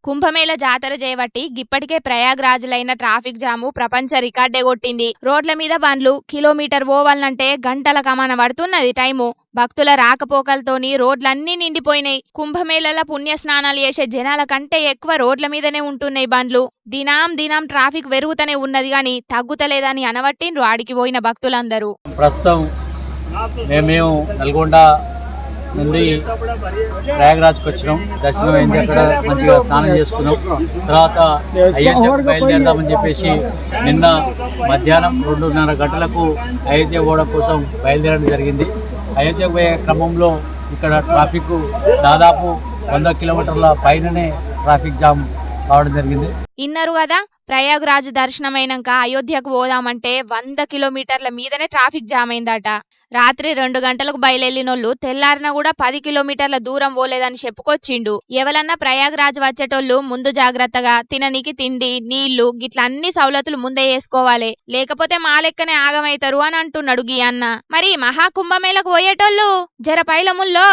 కుంభమేళ జాతర చేయబట్టి గిప్పటికే ప్రయాగ్రాజులైన ట్రాఫిక్ జాము ప్రపంచ రికార్డే కొట్టింది. రోడ్ల మీద బండ్లు కిలోమీటర్ పోవాలంటే గంటల కమాన పడుతున్నది టైము. భక్తుల రాకపోకలతోని రోడ్లన్నీ నిండిపోయినాయి. కుంభమేళల పుణ్య స్నానాలు చేసే జనాల కంటే ఎక్కువ రోడ్ల మీదనే ఉంటున్నాయి బండ్లు. దినం ట్రాఫిక్ పెరుగుతూనే ఉన్నది గాని తగ్గుతలేదని అనవట్టిండ్రు ఆడికి పోయిన భక్తులందరూ. ప్రస్తుతం మేము నల్గొండ నుండి ప్రయాగరాజ్కి వచ్చినాం. దర్శనం అయింది, అక్కడ మంచిగా స్నానం చేసుకున్నాం. తర్వాత అయోధ్యకు బయలుదేరదామని చెప్పేసి నిన్న మధ్యాహ్నం 2:30 గంటలకు అయోధ్య పోవడం కోసం బయలుదేరడం జరిగింది. అయోధ్యకు పోయే క్రమంలో ఇక్కడ ట్రాఫిక్ దాదాపు 100 కిలోమీటర్ల పైననే ట్రాఫిక్ జామ్ కావడం జరిగింది. ఇన్నరు కదా, ప్రయాగ్రాజ్ దర్శనమైనాక అయోధ్యకు పోదామంటే 100 కిలోమీటర్ల మీదనే ట్రాఫిక్ జామ్ అయిందట. రాత్రి 2 గంటలకు బయలుదేరినోళ్ళు తెల్లారిన కూడా 10 కిలోమీటర్ల దూరం పోలేదని చెప్పుకొచ్చిండు. ఎవలన్నా ప్రయాగ్రాజ్ వచ్చేటోళ్ళు ముందు జాగ్రత్తగా తిననీకి తిండి, నీళ్లు గిట్ల అన్ని సౌలతులు ముందే వేసుకోవాలి, లేకపోతే మా లెక్కనే ఆగమైతారు అని అంటున్నాడు గీ అన్న. మరి మహాకుంభమేళకు పోయేటోళ్ళు జర పైలముల్లో